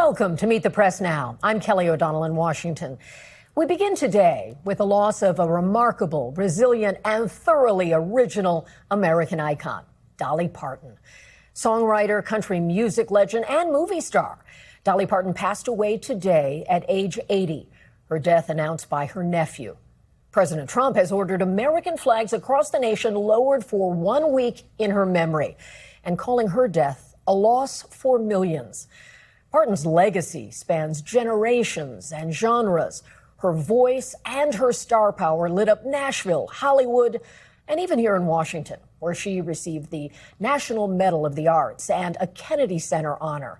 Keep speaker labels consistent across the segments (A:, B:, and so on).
A: Welcome to Meet the Press Now. I'm Kelly O'Donnell in Washington. We begin today with the loss of a remarkable, resilient, and thoroughly original American icon, Dolly Parton. Songwriter, country music legend, and movie star. Dolly Parton passed away today at age 80. Her death announced by her nephew. President Trump has ordered American flags across the nation lowered for 1 week in her memory, and calling her death a loss for millions. Parton's legacy spans generations and genres. Her voice and her star power lit up Nashville, Hollywood, and even here in Washington, where she received the National Medal of the Arts and a Kennedy Center honor.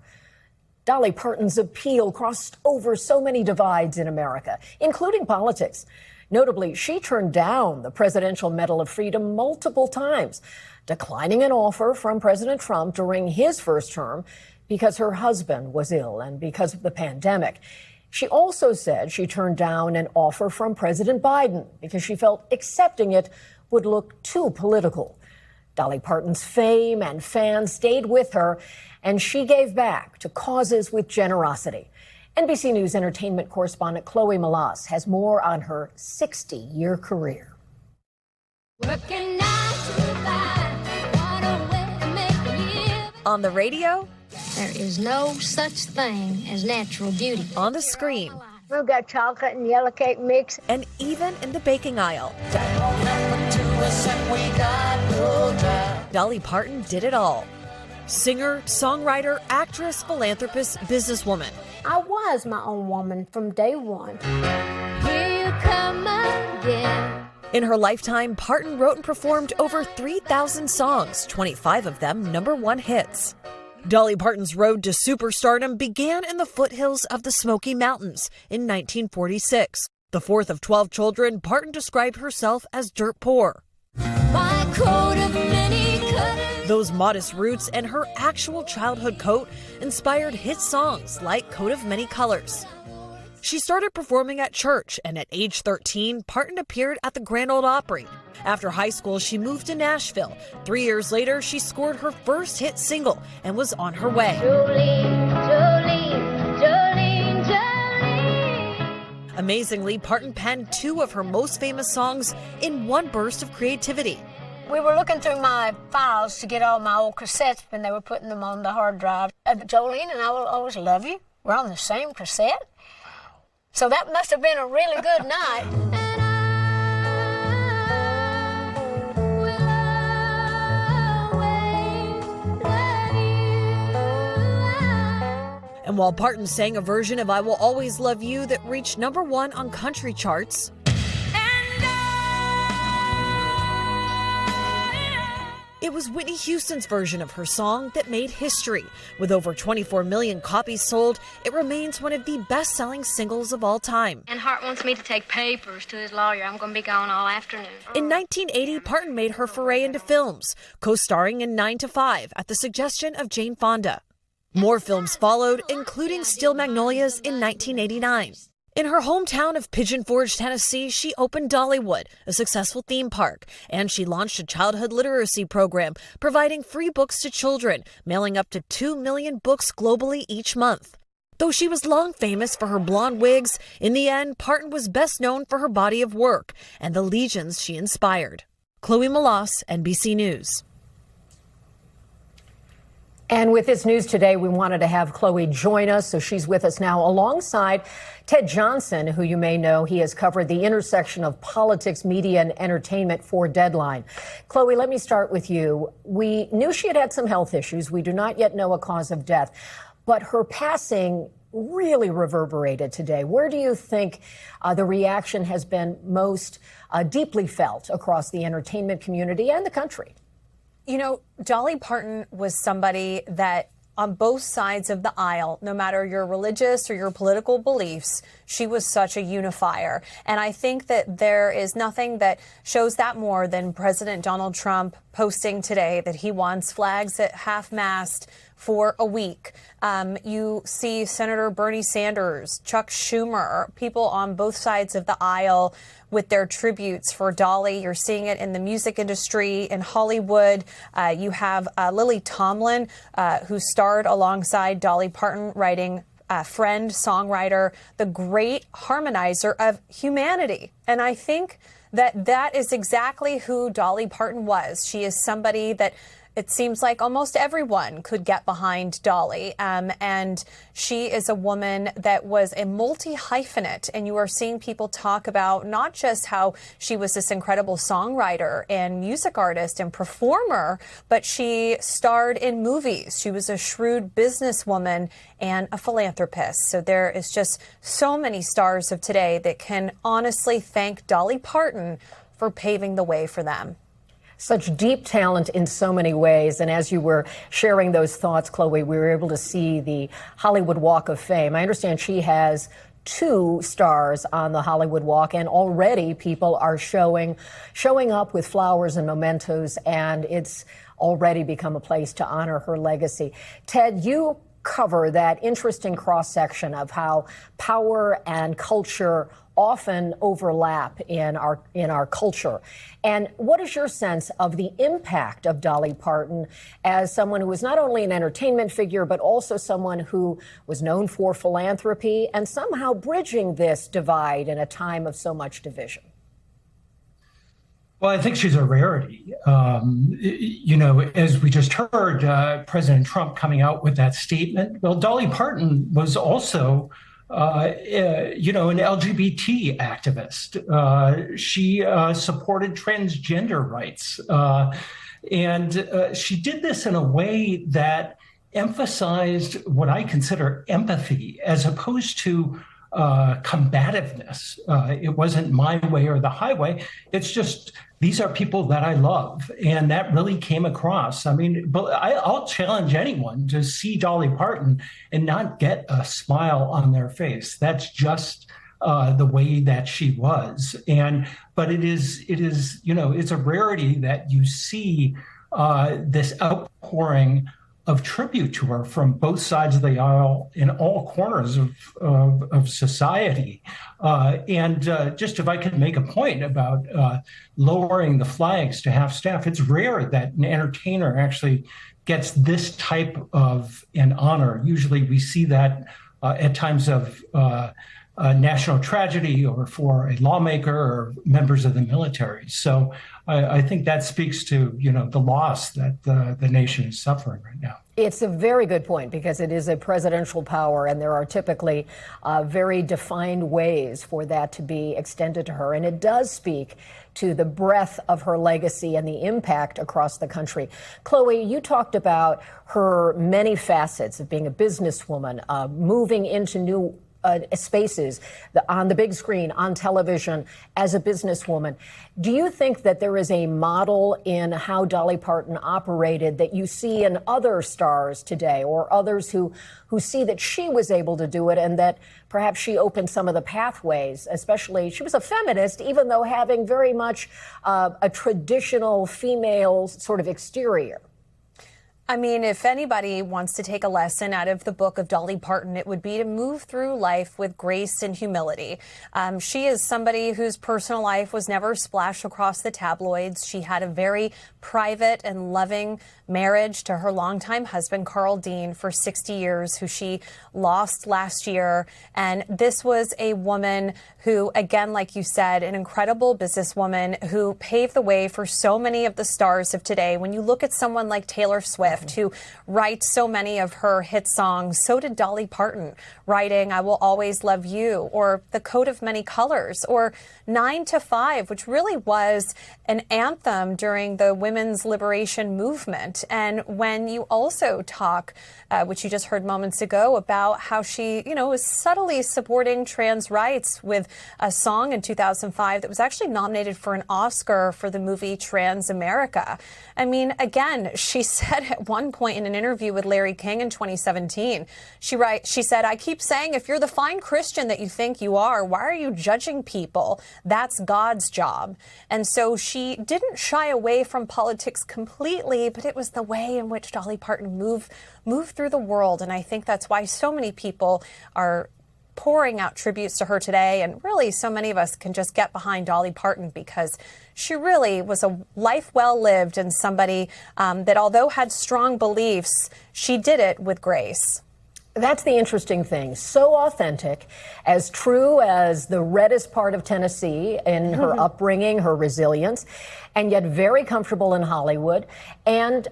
A: Dolly Parton's appeal crossed over so many divides in America, including politics. Notably, she turned down the Presidential Medal of Freedom multiple times, declining an offer from President Trump during his first term because her husband was ill and because of the pandemic. She also said she turned down an offer from President Biden because she felt accepting it would look too political. Dolly Parton's fame and fans stayed with her, and she gave back to causes with generosity. NBC News entertainment correspondent Chloe Malas has more on her 60-year career.
B: On the radio,
C: there is no such thing as natural beauty.
B: on the screen,
C: We've got chocolate and yellow cake mix.
B: and even in the baking aisle. Dolly Parton did it all. Singer, songwriter, actress, philanthropist, businesswoman.
C: I was my own woman from day one. Here you come again.
B: In her lifetime, Parton wrote and performed over 3,000 songs, 25 of them #1 hits. Dolly Parton's road to superstardom began in the foothills of the Smoky Mountains in 1946. The fourth of 12 children, Parton described herself as dirt poor.
C: My coat of many colors.
B: Those modest roots and her actual childhood coat inspired hit songs like Coat of Many Colors. She started performing at church, and at age 13, Parton appeared at the Grand Ole Opry. After high school, she moved to Nashville. 3 years later, she scored her first hit single and was on her way.
C: Jolene, Jolene, Jolene, Jolene.
B: Amazingly, Parton penned 2 of her most famous songs in one burst of creativity.
D: We were looking through my files to get all my old cassettes when they were putting them on the hard drive. Jolene and I Will Always Love You were on the same cassette. So that must have been a really good night.
B: And while Parton sang a version of I Will Always Love You that reached #1 on country charts, it was Whitney Houston's version of her song that made history. With over 24 million copies sold, it remains one of the best-selling singles of all time.
E: And Hart wants me to take papers to his lawyer. I'm going to be gone all afternoon.
B: In 1980, Parton made her foray into films, co-starring in 9 to 5 at the suggestion of Jane Fonda. More films followed, including Steel Magnolias in 1989. In her hometown of Pigeon Forge, Tennessee, she opened Dollywood, a successful theme park, and she launched a childhood literacy program, providing free books to children, mailing up to 2 million books globally each month. Though she was long famous for her blonde wigs, in the end, Parton was best known for her body of work and the legions she inspired. Chloe Malas, NBC News.
A: And with this news today, we wanted to have Chloe join us, so she's with us now alongside Ted Johnson, who you may know. He has covered the intersection of politics, media, and entertainment for Deadline. Chloe, let me start with you. We knew she had had some health issues. We do not yet know a cause of death, but her passing really reverberated today. Where do you think the reaction has been most deeply felt across the entertainment community and the country?
F: You know, Dolly Parton was somebody that on both sides of the aisle, no matter your religious or your political beliefs, she was such a unifier. And I think that there is nothing that shows that more than President Donald Trump posting today that he wants flags at half-mast for a week. You see Senator Bernie Sanders, Chuck Schumer, people on both sides of the aisle with their tributes for Dolly. You're seeing it in the music industry, in Hollywood. You have Lily Tomlin, who starred alongside Dolly Parton, writing friend, songwriter, the great harmonizer of humanity. And I think that that is exactly who Dolly Parton was. She is somebody that it seems like almost everyone could get behind Dolly. And she is a woman that was a multi-hyphenate. And you are seeing people talk about not just how she was this incredible songwriter and music artist and performer, but she starred in movies. She was a shrewd businesswoman and a philanthropist. So there is just so many stars of today that can honestly thank Dolly Parton for paving the way for them.
A: Such deep talent in so many ways. And as you were sharing those thoughts, Chloe, we were able to see the Hollywood Walk of Fame. I understand she has 2 stars on the Hollywood Walk, and already people are showing up with flowers and mementos, and it's already become a place to honor her legacy. Ted, you cover that interesting cross-section of how power and culture often overlap in our culture. And what is your sense of the impact of Dolly Parton as someone who was not only an entertainment figure, but also someone who was known for philanthropy and somehow bridging this divide in a time of so much division?
G: Well, I think she's a rarity. As we just heard, President Trump coming out with that statement. Well, Dolly Parton was also an LGBT activist. She supported transgender rights. And she did this in a way that emphasized what I consider empathy as opposed to combativeness. It wasn't my way or the highway. It's just, these are people that I love. And that really came across. I mean, but I'll challenge anyone to see Dolly Parton and not get a smile on their face. That's just the way that she was. But it is, it's a rarity that you see this outpouring of tribute to her from both sides of the aisle in all corners of society. Just if I could make a point about lowering the flags to half staff, it's rare that an entertainer actually gets this type of an honor. Usually we see that at times of national tragedy or for a lawmaker or members of the military. So I think that speaks to, the loss that the nation is suffering right now.
A: It's a very good point because it is a presidential power and there are typically very defined ways for that to be extended to her. And it does speak to the breadth of her legacy and the impact across the country. Chloe, you talked about her many facets of being a businesswoman, moving into new spaces on the big screen, on television, as a businesswoman. Do you think that there is a model in how Dolly Parton operated that you see in other stars today or others who see that she was able to do it and that perhaps she opened some of the pathways, especially she was a feminist, even though having very much a traditional female sort of exterior?
F: I mean, if anybody wants to take a lesson out of the book of Dolly Parton, it would be to move through life with grace and humility. She is somebody whose personal life was never splashed across the tabloids. She had a very private and loving marriage to her longtime husband, Carl Dean, for 60 years, who she lost last year. And this was a woman who, again, like you said, an incredible businesswoman who paved the way for so many of the stars of today. When you look at someone like Taylor Swift, who writes so many of her hit songs, so did Dolly Parton, writing I Will Always Love You, or The Coat of Many Colors, or 9 to 5, which really was an anthem during the women's liberation movement. And when you also talk, which you just heard moments ago, about how she, was subtly supporting trans rights with a song in 2005 that was actually nominated for an Oscar for the movie Trans America. I mean, again, she said at one point in an interview with Larry King in 2017, she said, I keep saying, if you're the fine Christian that you think you are, why are you judging people? That's God's job. And so she didn't shy away from politics completely, but it was the way in which Dolly Parton moved through the world. And I think that's why so many people are pouring out tributes to her today. And really, so many of us can just get behind Dolly Parton because she really was a life well lived and somebody that, although had strong beliefs, she did it with grace.
A: That's the interesting thing. So authentic, as true as the reddest part of Tennessee in her upbringing, her resilience, and yet very comfortable in Hollywood. And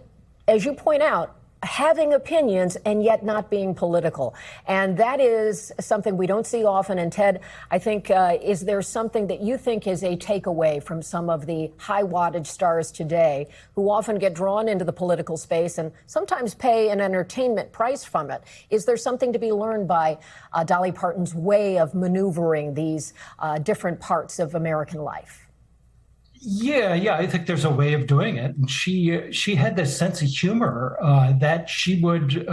A: as you point out, having opinions and yet not being political. And that is something we don't see often. And Ted, I think, is there something that you think is a takeaway from some of the high wattage stars today who often get drawn into the political space and sometimes pay an entertainment price from it? Is there something to be learned by Dolly Parton's way of maneuvering these different parts of American life?
G: Yeah, I think there's a way of doing it. And she had this sense of humor that she would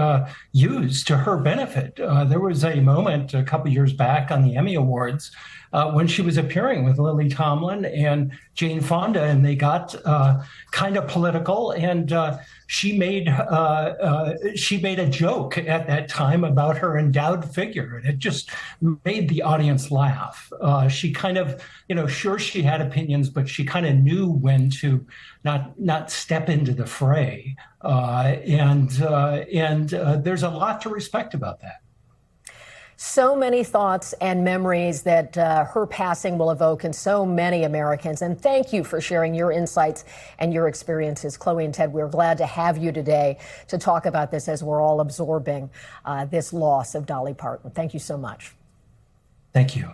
G: use to her benefit. There was a moment a couple years back on the Emmy Awards when she was appearing with Lily Tomlin and Jane Fonda, and they got kind of political. And she made a joke at that time about her endowed figure, and it just made the audience laugh. She kind of, sure, she had opinions, but she kind of knew when to not step into the fray. And there's a lot to respect about that.
A: So many thoughts and memories that her passing will evoke in so many Americans. And thank you for sharing your insights and your experiences. Chloe and Ted, we're glad to have you today to talk about this as we're all absorbing this loss of Dolly Parton. Thank you so much.
G: Thank you.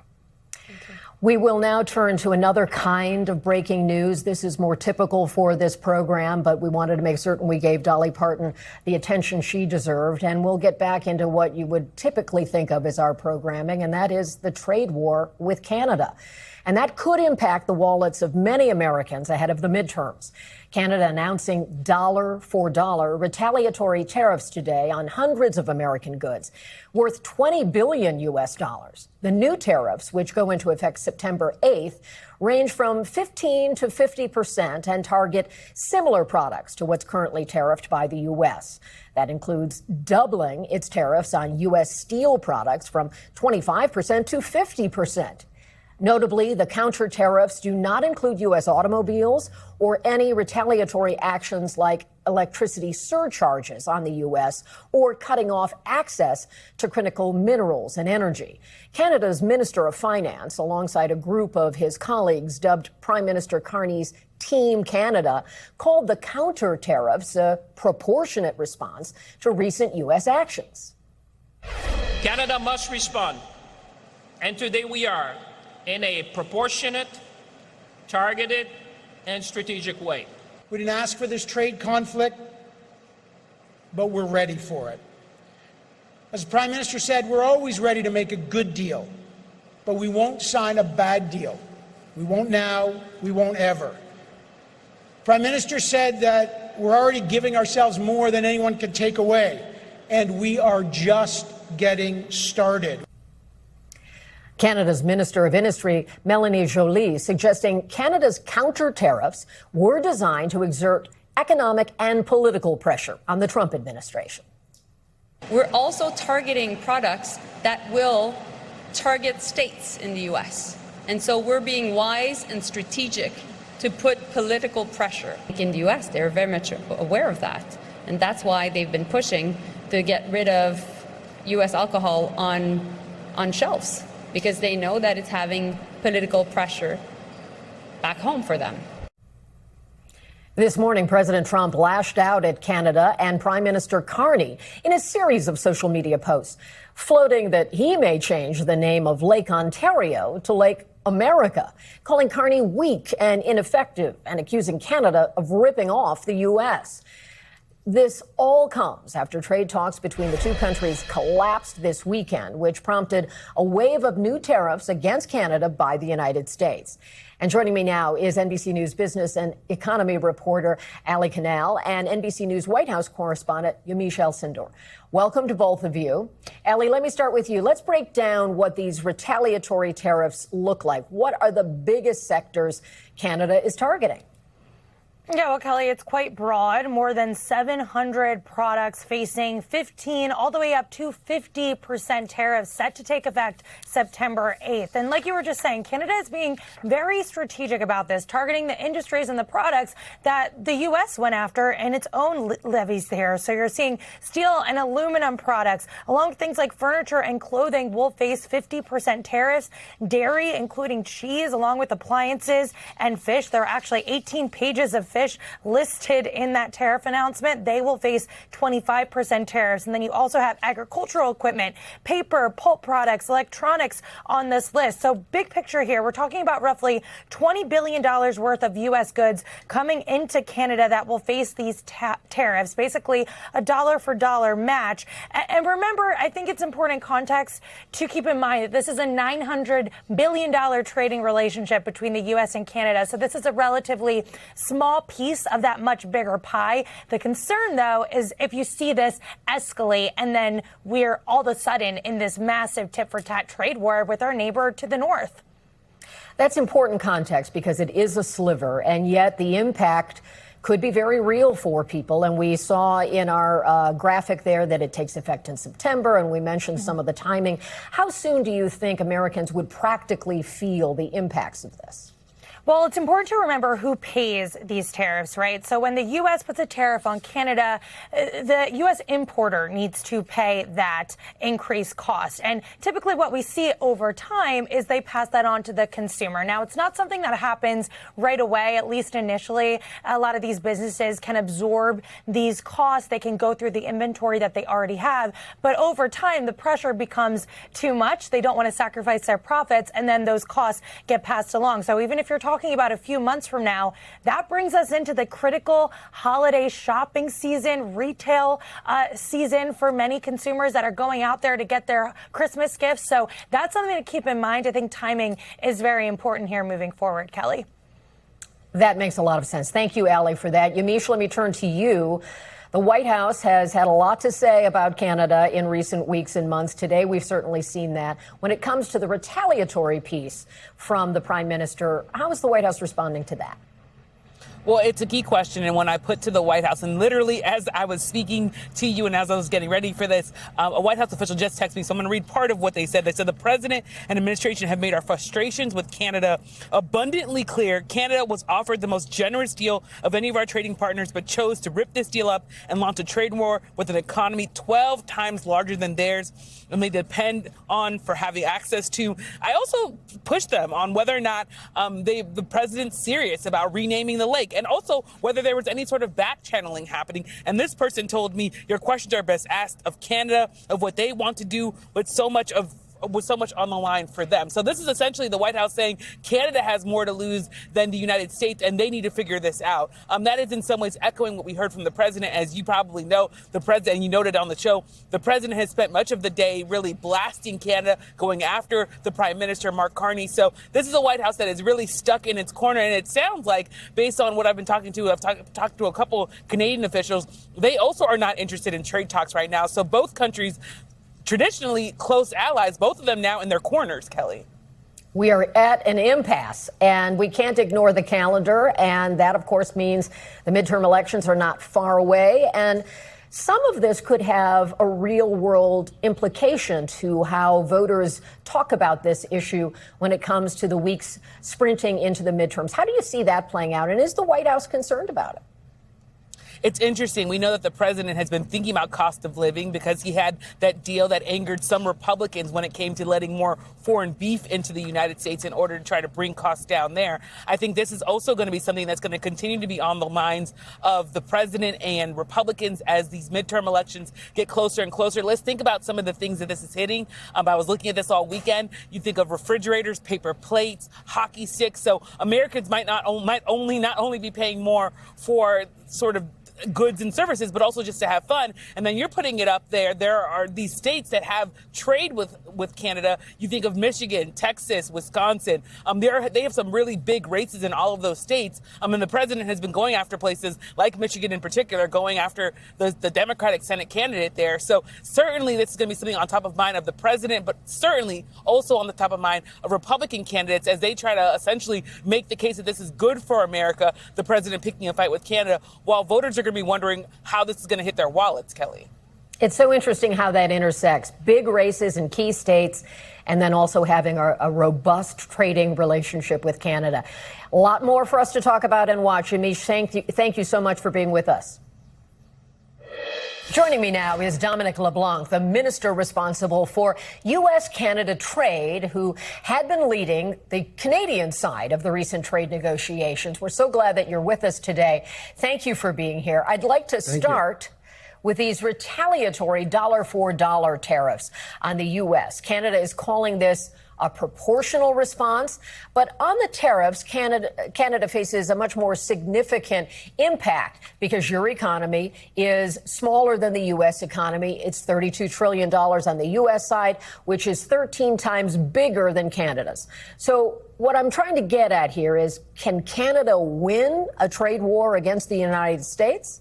A: We will now turn to another kind of breaking news. This is more typical for this program, but we wanted to make certain we gave Dolly Parton the attention she deserved. And we'll get back into what you would typically think of as our programming, and that is the trade war with Canada. And that could impact the wallets of many Americans ahead of the midterms. Canada announcing dollar for dollar retaliatory tariffs today on hundreds of American goods worth $20 billion US. The new tariffs, which go into effect September 8th, range from 15 to 50% and target similar products to what's currently tariffed by the U.S. That includes doubling its tariffs on U.S. steel products from 25% to 50%. Notably, the counter tariffs do not include U.S. automobiles or any retaliatory actions like electricity surcharges on the U.S. or cutting off access to critical minerals and energy. Canada's Minister of Finance, alongside a group of his colleagues dubbed Prime Minister Carney's Team Canada, called the counter tariffs a proportionate response to recent U.S. actions.
H: Canada must respond, and today we are, in a proportionate, targeted, and strategic way.
I: We didn't ask for this trade conflict, but we're ready for it. As the Prime Minister said, we're always ready to make a good deal, but we won't sign a bad deal. We won't now, we won't ever. Prime Minister said that we're already giving ourselves more than anyone can take away, and we are just getting started.
A: Canada's Minister of Industry, Melanie Joly, suggesting Canada's counter tariffs were designed to exert economic and political pressure on the Trump administration.
J: We're also targeting products that will target states in the U.S. And so we're being wise and strategic to put political pressure. In the U.S., they're very much aware of that. And that's why they've been pushing to get rid of U.S. alcohol on shelves, because they know that it's having political pressure back home for them.
A: This morning, President Trump lashed out at Canada and Prime Minister Carney in a series of social media posts, floating that he may change the name of Lake Ontario to Lake America, calling Carney weak and ineffective and accusing Canada of ripping off the U.S. This all comes after trade talks between the two countries collapsed this weekend, which prompted a wave of new tariffs against Canada by the United States. And joining me now is NBC News business and economy reporter Ali Canal and NBC News White House correspondent Yamiche El-Sindoor. Welcome to both of you. Ali, let me start with you. Let's break down what these retaliatory tariffs look like. What are the biggest sectors Canada is targeting?
F: Yeah, well, Kelly, it's quite broad. More than 700 products facing 15 all the way up to 50% tariffs set to take effect September 8th. And like you were just saying, Canada is being very strategic about this, targeting the industries and the products that the U.S. went after in its own levies there. So you're seeing steel and aluminum products, along with things like furniture and clothing, will face 50% tariffs. Dairy, including cheese, along with appliances and fish. There are actually 18 pages of fish listed in that tariff announcement. They will face 25% tariffs. And then you also have agricultural equipment, paper, pulp products, electronics on this list. So big picture here, we're talking about roughly $20 billion worth of U.S. goods coming into Canada that will face these tariffs, basically a dollar for dollar match. And remember, I think it's important context to keep in mind that this is a $900 billion trading relationship between the U.S. and Canada. So this is a relatively small piece of that much bigger pie. The concern, though, is if you see this escalate and then we're all of a sudden in this massive tit-for-tat trade war with our neighbor to the north.
A: That's important context because it is a sliver, and yet the impact could be very real for people. And we saw in our graphic there that it takes effect in September, and we mentioned some of the timing. How soon do you think Americans would practically feel the impacts of this?
F: Well, it's important to remember who pays these tariffs, right? So when the U.S. puts a tariff on Canada, the U.S. importer needs to pay that increased cost. And typically what we see over time is they pass that on to the consumer. Now, it's not something that happens right away, at least initially. A lot of these businesses can absorb these costs. They can go through the inventory that they already have. But over time, the pressure becomes too much. They don't want to sacrifice their profits, and then those costs get passed along. So even if you're talking about a few months from now, that brings us into the critical holiday shopping season, retail season for many consumers that are going out there to get their Christmas gifts. So that's something to keep in mind. I think timing is very important here moving forward, Kelly.
A: That makes a lot of sense. Thank you, Allie, for that. Yamiche, let me turn to you. The White House has had a lot to say about Canada in recent weeks and months. Today, we've certainly seen that. When it comes to the retaliatory piece from the Prime Minister, how is the White House responding to that?
K: Well, it's a key question, and when I put to the White House, and literally as I was speaking to you and as I was getting ready for this, a White House official just texted me, so I'm going to read part of what they said. They said the president and administration have made our frustrations with Canada abundantly clear. Canada was offered the most generous deal of any of our trading partners, but chose to rip this deal up and launch a trade war with an economy 12 times larger than theirs, and they depend on for having access to. I also pushed them on whether or not the president's serious about renaming the lake, and also whether there was any sort of back channeling happening. And this person told me, your questions are best asked of Canada, of what they want to do with so much on the line for them. So this is essentially the White House saying Canada has more to lose than the United States, and they need to figure this out. That is in some ways echoing what we heard from the president. As you probably know, the president, and you noted on the show, the president has spent much of the day really blasting Canada, going after the Prime Minister, Mark Carney. So this is a White House that is really stuck in its corner. And it sounds like, based on what I've been talking to, I've talked to a couple Canadian officials, they also are not interested in trade talks right now. So both countries, traditionally close allies, both of them now in their corners, Kelly.
A: We are at an impasse, and we can't ignore the calendar. And that, of course, means the midterm elections are not far away. And some of this could have a real world implication to how voters talk about this issue when it comes to the weeks sprinting into the midterms. How do you see that playing out? And is the White House concerned about it?
K: It's interesting. We know that the president has been thinking about cost of living because he had that deal that angered some Republicans when it came to letting more foreign beef into the United States in order to try to bring costs down there. I think this is also going to be something that's going to continue to be on the minds of the president and Republicans as these midterm elections get closer and closer. Let's think about some of the things that this is hitting. I was looking at this all weekend. You think of refrigerators, paper plates, hockey sticks. So Americans might not only be paying more for sort of goods and services, but also just to have fun. And then you're putting it up there. There are these states that have trade with Canada. You think of Michigan, Texas, Wisconsin. They have some really big races in all of those states. And the president has been going after places like Michigan in particular, going after the Democratic Senate candidate there. So certainly this is going to be something on top of mind of the president, but certainly also on the top of mind of Republican candidates as they try to essentially make the case that this is good for America, the president picking a fight with Canada, while voters are going to be wondering how this is going to hit their wallets, Kelly.
A: It's so interesting how that intersects. Big races in key states, and then also having a robust trading relationship with Canada. A lot more for us to talk about and watch. Amish, thank you so much for being with us. Joining me now is Dominic LeBlanc, the minister responsible for U.S.-Canada trade, who had been leading the Canadian side of the recent trade negotiations. We're so glad that you're with us today. Thank you for being here. I'd like to start with these retaliatory dollar-for-dollar tariffs on the U.S. Canada is calling this a proportional response. But on the tariffs, Canada faces a much more significant impact because your economy is smaller than the U.S. economy. It's $32 trillion on the U.S. side, which is 13 times bigger than Canada's. So what I'm trying to get at here is, can Canada win a trade war against the United States?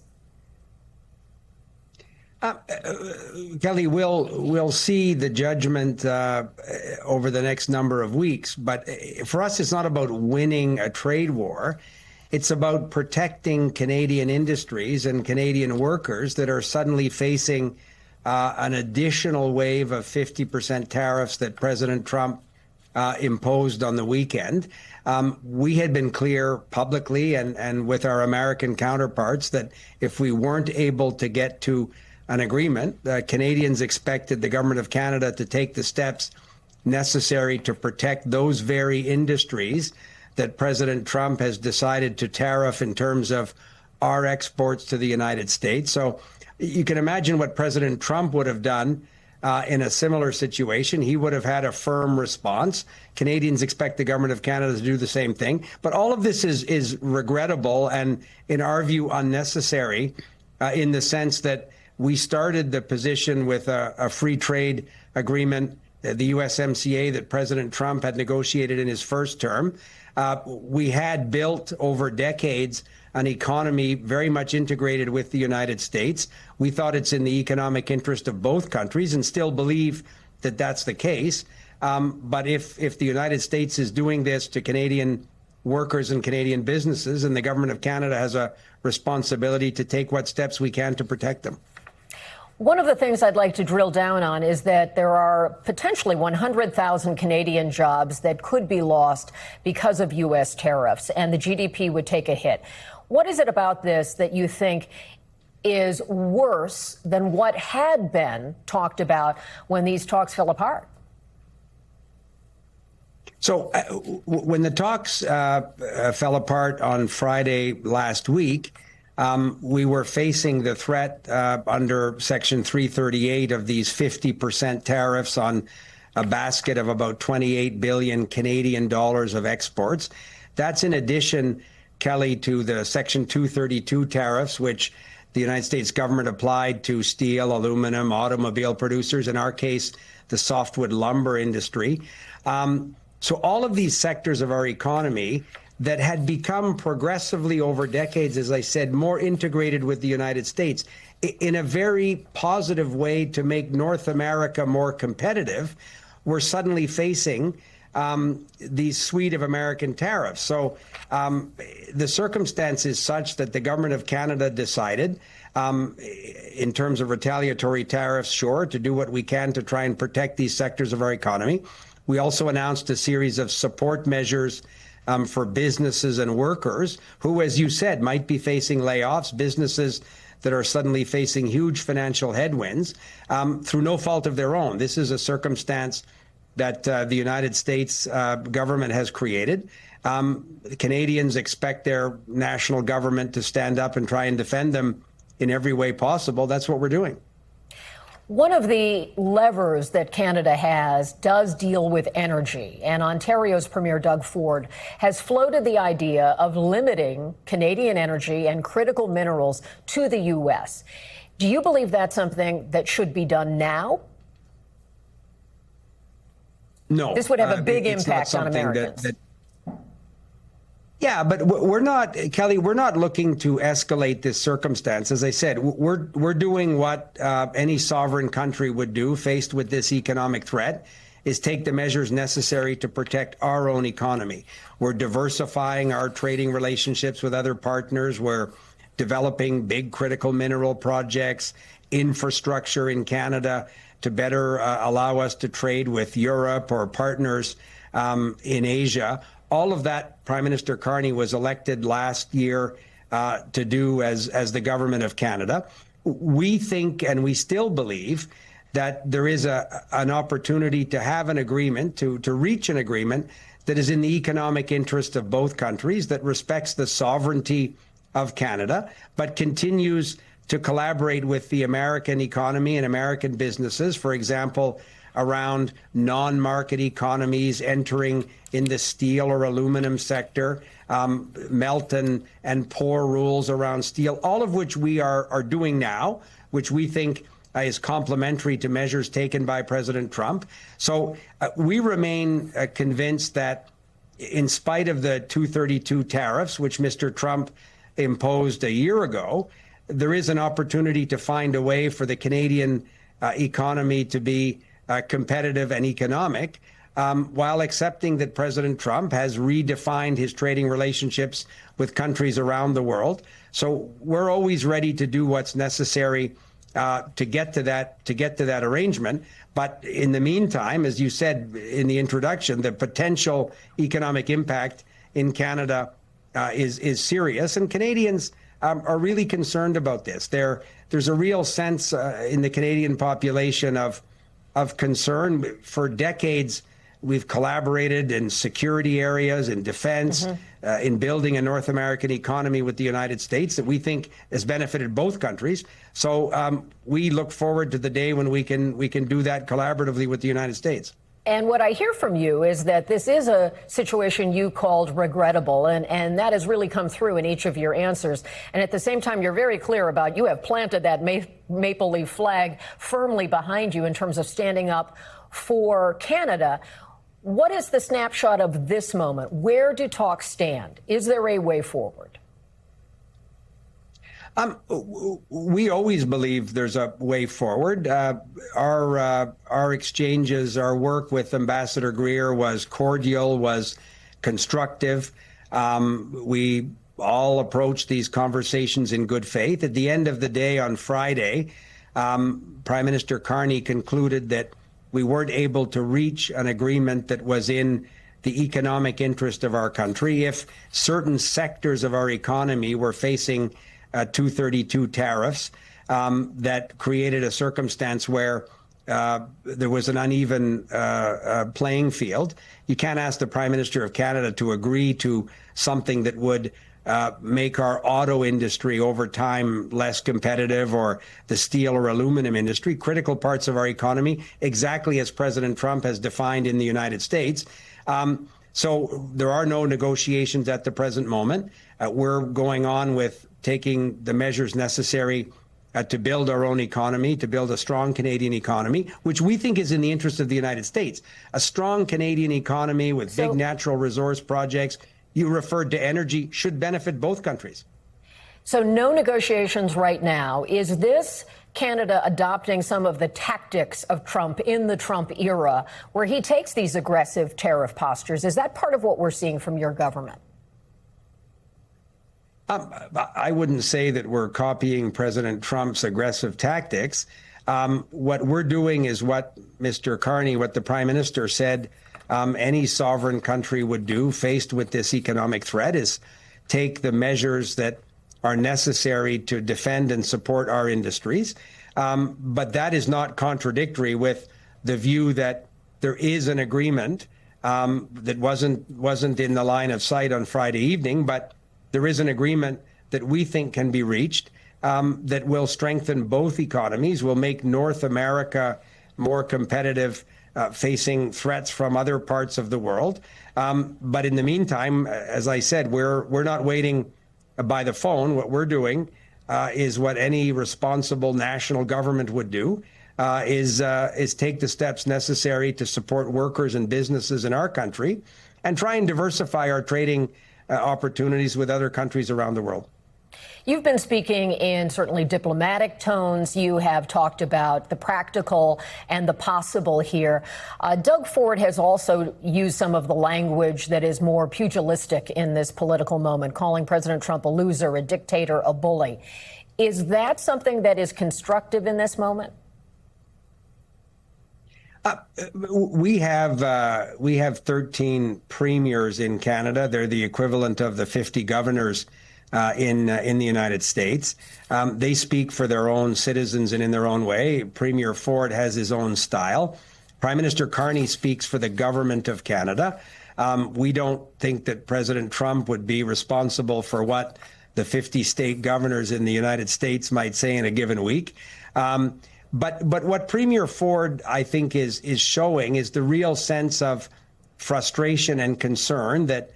L: Kelly, we'll see the judgment over the next number of weeks. But for us, it's not about winning a trade war. It's about protecting Canadian industries and Canadian workers that are suddenly facing an additional wave of 50% tariffs that President Trump imposed on the weekend. We had been clear publicly and with our American counterparts that if we weren't able to get to an agreement, Canadians expected the government of Canada to take the steps necessary to protect those very industries that President Trump has decided to tariff in terms of our exports to the United States. So you can imagine what President Trump would have done in a similar situation. He would have had a firm response. Canadians expect the government of Canada to do the same thing. But all of this is regrettable and, in our view, unnecessary in the sense that we started the position with a free trade agreement, the USMCA that President Trump had negotiated in his first term. We had built over decades an economy very much integrated with the United States. We thought it's in the economic interest of both countries and still believe that that's the case. But if the United States is doing this to Canadian workers and Canadian businesses, and the government of Canada has a responsibility to take what steps we can to protect them.
A: One of the things I'd like to drill down on is that there are potentially 100,000 Canadian jobs that could be lost because of U.S. tariffs, and the GDP would take a hit. What is it about this that you think is worse than what had been talked about when these talks fell apart?
L: So when the talks fell apart on Friday last week, we were facing the threat under Section 338 of these 50% tariffs on a basket of about 28 billion Canadian dollars of exports. That's in addition, Kelly, to the Section 232 tariffs, which the United States government applied to steel, aluminum, automobile producers, in our case, the softwood lumber industry. So all of these sectors of our economy that had become progressively over decades, as I said, more integrated with the United States in a very positive way to make North America more competitive, we're suddenly facing these suite of American tariffs. So the circumstance is such that the government of Canada decided, in terms of retaliatory tariffs, sure, to do what we can to try and protect these sectors of our economy. We also announced a series of support measures for businesses and workers who, as you said, might be facing layoffs, businesses that are suddenly facing huge financial headwinds through no fault of their own. This is a circumstance that the United States government has created. Canadians expect their national government to stand up and try and defend them in every way possible. That's what we're doing.
A: One of the levers that Canada has does deal with energy, and Ontario's Premier Doug Ford has floated the idea of limiting Canadian energy and critical minerals to the U.S. Do you believe that's something that should be done now?
L: No.
A: This would have a big impact on Americans.
L: Yeah, but we're not, Kelly, we're not looking to escalate this circumstance. As I said, we're doing what any sovereign country would do faced with this economic threat, is take the measures necessary to protect our own economy. We're diversifying our trading relationships with other partners. We're developing big critical mineral projects, infrastructure in Canada to better allow us to trade with Europe or partners in Asia. All of that, Prime Minister Carney was elected last year to do as the government of Canada. We think, and we still believe, that there is an opportunity to have an agreement, to reach an agreement that is in the economic interest of both countries, that respects the sovereignty of Canada, but continues to collaborate with the American economy and American businesses, for example, around non-market economies entering in the steel or aluminum sector, melt and pour rules around steel, all of which we are doing now, which we think is complementary to measures taken by President Trump. So we remain convinced that in spite of the 232 tariffs, which Mr. Trump imposed a year ago, there is an opportunity to find a way for the Canadian economy to be competitive and economic, while accepting that President Trump has redefined his trading relationships with countries around the world. So we're always ready to do what's necessary to get to that arrangement. But in the meantime, as you said in the introduction, the potential economic impact in Canada is serious, and Canadians are really concerned about this. There's a real sense in the Canadian population of concern. For decades, we've collaborated in security areas, in defense, in building a North American economy with the United States that we think has benefited both countries. So we look forward to the day when we can do that collaboratively with the United States.
A: And what I hear from you is that this is a situation you called regrettable, and that has really come through in each of your answers. And at the same time, you're very clear about you have planted that maple leaf flag firmly behind you in terms of standing up for Canada. What is the snapshot of this moment? Where do talks stand? Is there a way forward?
L: We always believe there's a way forward. Our exchanges, our work with Ambassador Greer was cordial, was constructive. We all approached these conversations in good faith. At the end of the day on Friday, Prime Minister Carney concluded that we weren't able to reach an agreement that was in the economic interest of our country. If certain sectors of our economy were facing 232 tariffs that created a circumstance where there was an uneven playing field, you can't ask the Prime Minister of Canada to agree to something that would make our auto industry over time less competitive, or the steel or aluminum industry, critical parts of our economy, exactly as President Trump has defined in the United States. So there are no negotiations at the present moment. We're going on with taking the measures necessary to build our own economy, to build a strong Canadian economy, which we think is in the interest of the United States. A strong Canadian economy with big natural resource projects, you referred to energy, should benefit both countries.
A: So no negotiations right now. Is this Canada adopting some of the tactics of Trump in the Trump era, where he takes these aggressive tariff postures? Is that part of what we're seeing from your government?
L: I wouldn't say that we're copying President Trump's aggressive tactics. What we're doing is what Mr. Carney, what the Prime Minister said any sovereign country would do faced with this economic threat, is take the measures that are necessary to defend and support our industries. But that is not contradictory with the view that there is an agreement that wasn't in the line of sight on Friday evening, but there is an agreement that we think can be reached that will strengthen both economies, will make North America more competitive, facing threats from other parts of the world. But in the meantime, as I said, we're not waiting by the phone. What we're doing is what any responsible national government would do, is take the steps necessary to support workers and businesses in our country and try and diversify our trading opportunities with other countries around the world.
A: You've been speaking in certainly diplomatic tones. You have talked about the practical and the possible here. Doug Ford has also used some of the language that is more pugilistic in this political moment, calling President Trump a loser, a dictator, a bully. Is that something that is constructive in this moment?
L: We have 13 premiers in Canada. They're the equivalent of the 50 governors in the United States. They speak for their own citizens and in their own way. Premier Ford has his own style. Prime Minister Carney speaks for the government of Canada. We don't think that President Trump would be responsible for what the 50 state governors in the United States might say in a given week. But what Premier Ford, I think, is showing is the real sense of frustration and concern that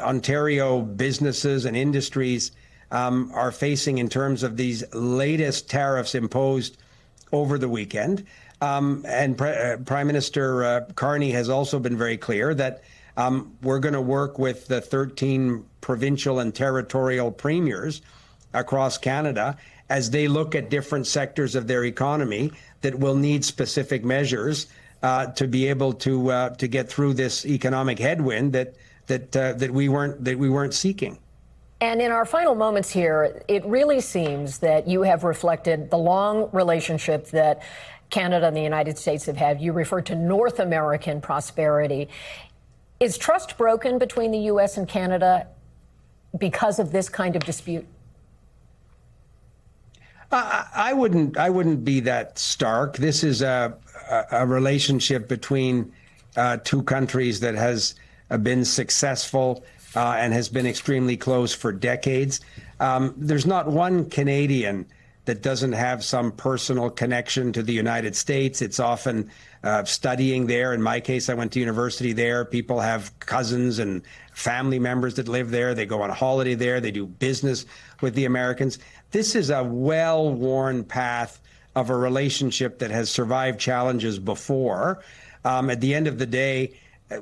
L: Ontario businesses and industries are facing in terms of these latest tariffs imposed over the weekend. And Prime Minister Carney has also been very clear that we're going to work with the 13 provincial and territorial premiers across Canada as they look at different sectors of their economy that will need specific measures to be able to get through this economic headwind that we weren't seeking.
A: And in our final moments here, it really seems that you have reflected the long relationship that Canada and the United States have had. You referred to North American prosperity. Is trust broken between the U.S. and Canada because of this kind of dispute?
L: I wouldn't be that stark. This is a relationship between two countries that has been successful and has been extremely close for decades. There's not one Canadian that doesn't have some personal connection to the United States. It's often studying there. In my case, I went to university there. People have cousins and family members that live there. They go on a holiday there. They do business with the Americans. This is a well-worn path of a relationship that has survived challenges before. At the end of the day,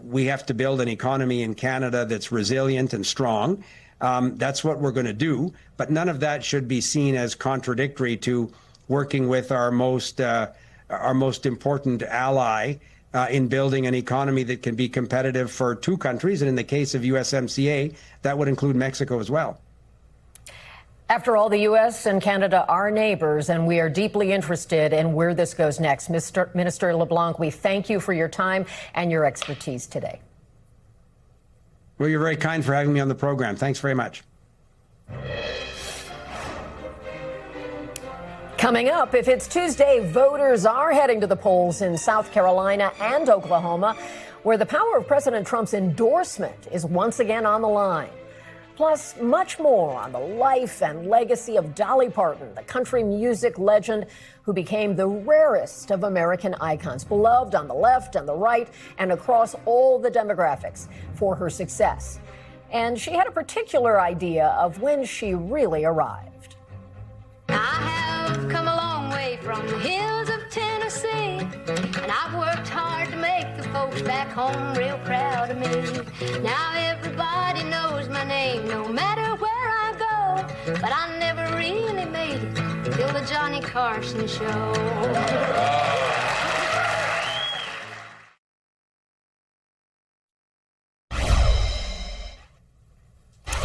L: we have to build an economy in Canada that's resilient and strong. That's what we're going to do. But none of that should be seen as contradictory to working with our most important ally in building an economy that can be competitive for two countries. And in the case of USMCA, that would include Mexico as well.
A: After all, the U.S. and Canada are neighbors, and we are deeply interested in where this goes next. Minister LeBlanc, we thank you for your time and your expertise today.
L: Well, you're very kind for having me on the program. Thanks very much.
A: Coming up, if it's Tuesday, voters are heading to the polls in South Carolina and Oklahoma, where the power of President Trump's endorsement is once again on the line. Plus, much more on the life and legacy of Dolly Parton, the country music legend who became the rarest of American icons, beloved on the left and the right and across all the demographics for her success. And she had a particular idea of when she really arrived.
C: I have come a long way from the hills of Tennessee, and I've worked hard to make the folks back home real proud of me. Now everybody knows my name, no matter where I go, but I never really made it till the Johnny Carson show.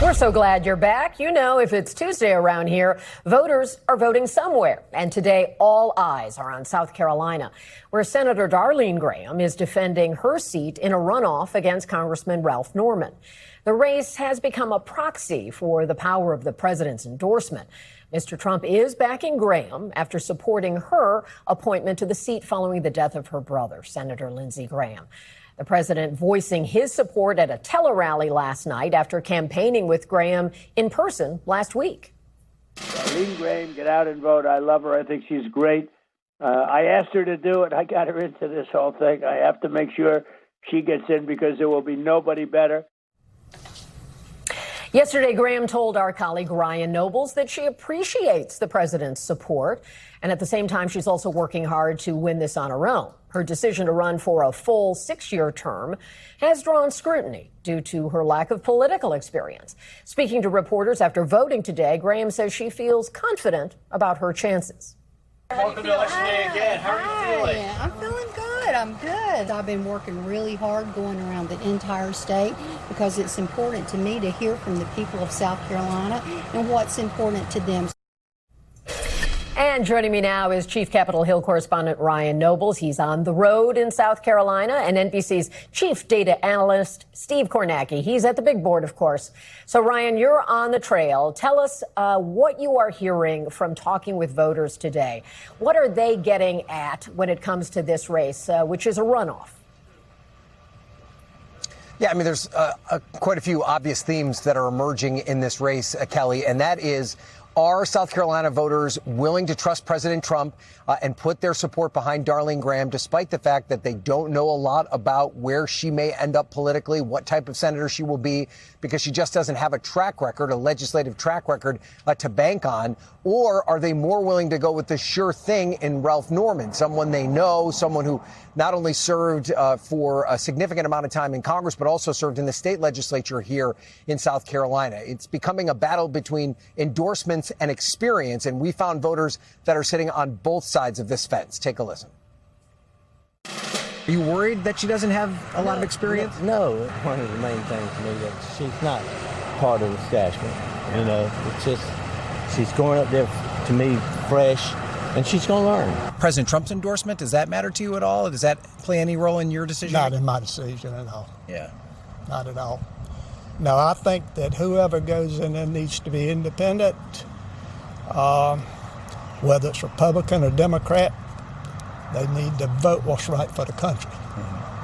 A: We're so glad you're back. You know, if it's Tuesday around here, voters are voting somewhere. And today, all eyes are on South Carolina, where Senator Darlene Graham is defending her seat in a runoff against Congressman Ralph Norman. The race has become a proxy for the power of the president's endorsement. Mr. Trump is backing Graham after supporting her appointment to the seat following the death of her brother, Senator Lindsey Graham. The president voicing his support at a tele-rally last night after campaigning with Graham in person last week.
M: Darlene Graham, get out and vote. I love her. I think she's great. I asked her to do it. I got her into this whole thing. I have to make sure she gets in because there will be nobody better.
A: Yesterday, Graham told our colleague Ryan Nobles that she appreciates the president's support. And at the same time, she's also working hard to win this on her own. Her decision to run for a full 6-year term has drawn scrutiny due to her lack of political experience. Speaking to reporters after voting today, Graham says she feels confident about her chances.
N: Welcome to Election Day again. How are you feeling?
O: I'm feeling good. I'm good. I've been working really hard going around the entire state because it's important to me to hear from the people of South Carolina and what's important to them.
A: And joining me now is Chief Capitol Hill correspondent Ryan Nobles. He's on the road in South Carolina, and NBC's chief data analyst Steve Kornacki. He's at the big board, of course. So, Ryan, you're on the trail. Tell us what you are hearing from talking with voters today. What are they getting at when it comes to this race, which is a runoff?
P: Yeah, I mean, there's quite a few obvious themes that are emerging in this race, Kelly, and that is, are South Carolina voters willing to trust President Trump and put their support behind Darlene Graham, despite the fact that they don't know a lot about where she may end up politically, what type of senator she will be, because she just doesn't have a track record, a legislative track record to bank on? Or are they more willing to go with the sure thing in Ralph Norman, someone they know, someone who not only served for a significant amount of time in Congress, but also served in the state legislature here in South Carolina? It's becoming a battle between endorsements and experience, and we found voters that are sitting on both sides of this fence. Take a listen. Are you worried that she doesn't have a lot of experience?
Q: No, one of the main things to me that she's not part of the establishment. You know, it's just she's going up there to me fresh, and she's going to learn.
P: President Trump's endorsement, does that matter to you at all? Does that play any role in your decision?
R: Not in my decision at all.
P: Yeah.
R: Not at all. No, I think that whoever goes in there needs to be independent, whether it's Republican or Democrat. They need to vote what's right for the country.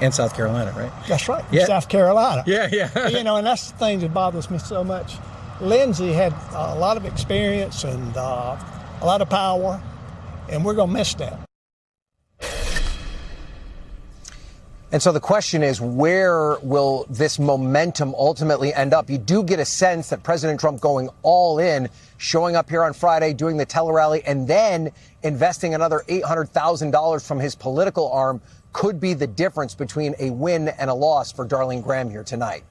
P: And South Carolina, right?
R: That's right.
P: Yeah.
R: South Carolina.
P: Yeah.
R: You know, and that's the thing that bothers me so much. Lindsay had a lot of experience and a lot of power, and we're going to miss that.
P: And so the question is, where will this momentum ultimately end up? You do get a sense that President Trump going all in, showing up here on Friday, doing the tele-rally, and then investing another $800,000 from his political arm could be the difference between a win and a loss for Darlene Graham here tonight.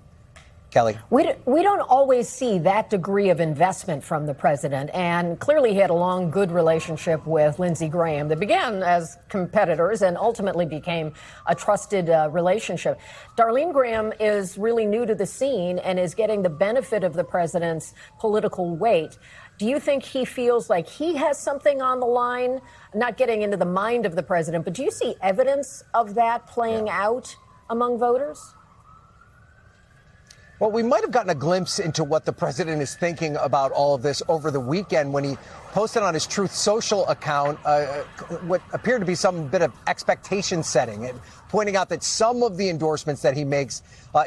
P: Kelly?
A: We don't always see that degree of investment from the president, and clearly he had a long, good relationship with Lindsey Graham that began as competitors and ultimately became a trusted relationship. Darlene Graham is really new to the scene and is getting the benefit of the president's political weight. Do you think he feels like he has something on the line? Not getting into the mind of the president, but do you see evidence of that playing out among voters?
P: Well, we might have gotten a glimpse into what the president is thinking about all of this over the weekend when he posted on his Truth Social account what appeared to be some bit of expectation setting, and pointing out that some of the endorsements that he makes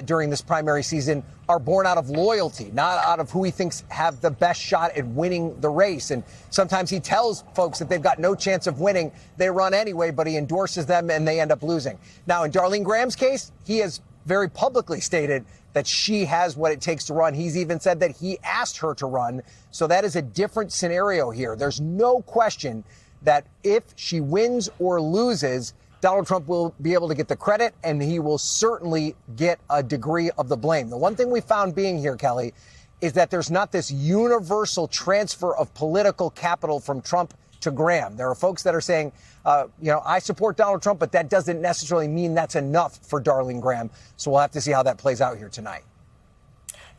P: during this primary season are born out of loyalty, not out of who he thinks have the best shot at winning the race. And sometimes he tells folks that they've got no chance of winning. They run anyway, but he endorses them and they end up losing. Now, in Darlene Graham's case, he has very publicly stated that she has what it takes to run. He's even said that he asked her to run. So that is a different scenario here. There's no question that if she wins or loses, Donald Trump will be able to get the credit, and he will certainly get a degree of the blame. The one thing we found being here, Kelly, is that there's not this universal transfer of political capital from Trump to Graham. There are folks that are saying, I support Donald Trump, but that doesn't necessarily mean that's enough for Darlene Graham. So we'll have to see how that plays out here tonight.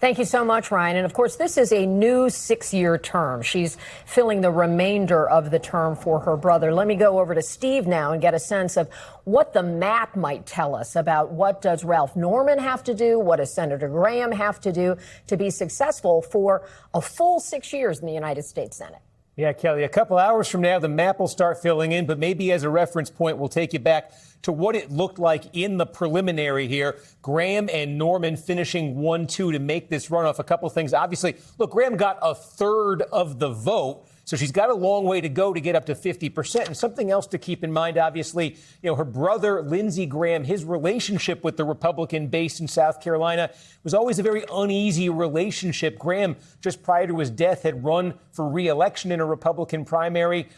A: Thank you so much, Ryan. And of course, this is a new 6-year term. She's filling the remainder of the term for her brother. Let me go over to Steve now and get a sense of what the map might tell us about what does Ralph Norman have to do, what does Senator Graham have to do to be successful for a full 6 years in the United States Senate.
S: Yeah, Kelly, a couple hours from now, the map will start filling in, but maybe as a reference point, we'll take you back to what it looked like in the preliminary here. Graham and Norman finishing 1-2 to make this runoff. A couple things. Obviously, look, Graham got a third of the vote. So she's got a long way to go to get up to 50%. And something else to keep in mind, obviously, her brother, Lindsey Graham, his relationship with the Republican base in South Carolina was always a very uneasy relationship. Graham, just prior to his death, had run for re-election in a Republican primary,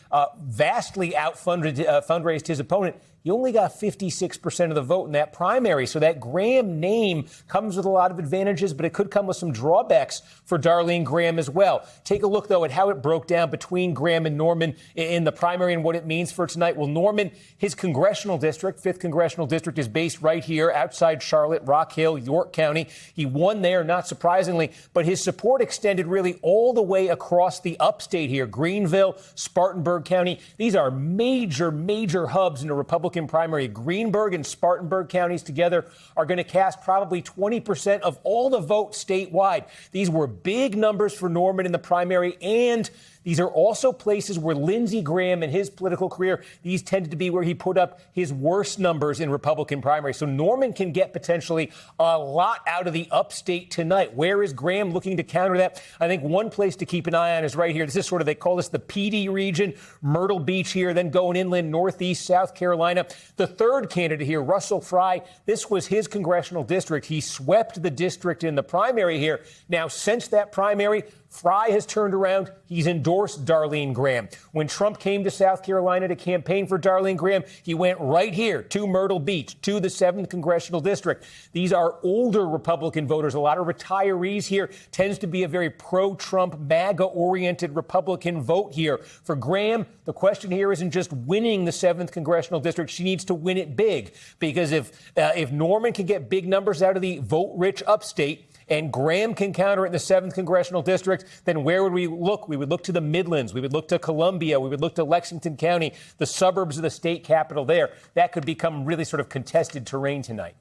S: vastly fundraised his opponent. He only got 56% of the vote in that primary. So that Graham name comes with a lot of advantages, but it could come with some drawbacks for Darlene Graham as well. Take a look, though, at how it broke down between Graham and Norman in the primary and what it means for tonight. Well, Norman, his congressional district, 5th congressional district, is based right here outside Charlotte, Rock Hill, York County. He won there, not surprisingly, but his support extended really all the way across the upstate here. Greenville, Spartanburg County. These are major, major hubs in the Republican primary. Greenburg and Spartanburg counties together are going to cast probably 20% of all the votes statewide. These were big numbers for Norman in the primary, and these are also places where Lindsey Graham and his political career, these tended to be where he put up his worst numbers in Republican primaries. So Norman can get potentially a lot out of the upstate tonight. Where is Graham looking to counter that? I think one place to keep an eye on is right here. This is they call this the PD region, Myrtle Beach here, then going inland, northeast South Carolina. The third candidate here, Russell Fry, this was his congressional district. He swept the district in the primary here. Now, since that primary, Fry has turned around. He's endorsed Darlene Graham. When Trump came to South Carolina to campaign for Darlene Graham, he went right here to Myrtle Beach, to the 7th Congressional District. These are older Republican voters. A lot of retirees here. Tends to be a very pro-Trump, MAGA-oriented Republican vote here. For Graham, the question here isn't just winning the 7th Congressional District. She needs to win it big. Because if Norman can get big numbers out of the vote-rich upstate, and Graham can counter it in the 7th Congressional District, then where would we look? We would look to the Midlands. We would look to Columbia. We would look to Lexington County, the suburbs of the state capital there. That could become really contested terrain tonight.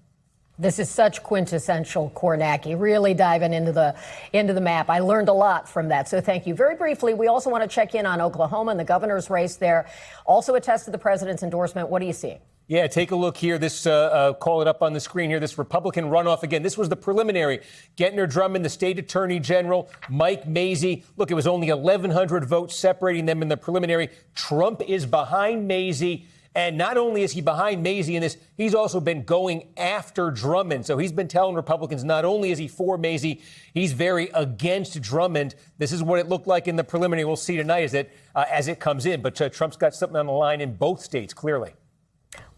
A: This is such quintessential Kornacki, really diving into the map. I learned a lot from that, so thank you. Very briefly, we also want to check in on Oklahoma and the governor's race there. Also attest to the president's endorsement. What are you seeing?
S: Yeah, take a look here. This, call it up on the screen here. This Republican runoff again. This was the preliminary. Gettner Drummond, the state attorney general, Mike Mazzei. Look, it was only 1,100 votes separating them in the preliminary. Trump is behind Mazzei. And not only is he behind Mazzei in this, he's also been going after Drummond. So he's been telling Republicans not only is he for Mazzei, he's very against Drummond. This is what it looked like in the preliminary. We'll see tonight as it comes in. But Trump's got something on the line in both states, clearly.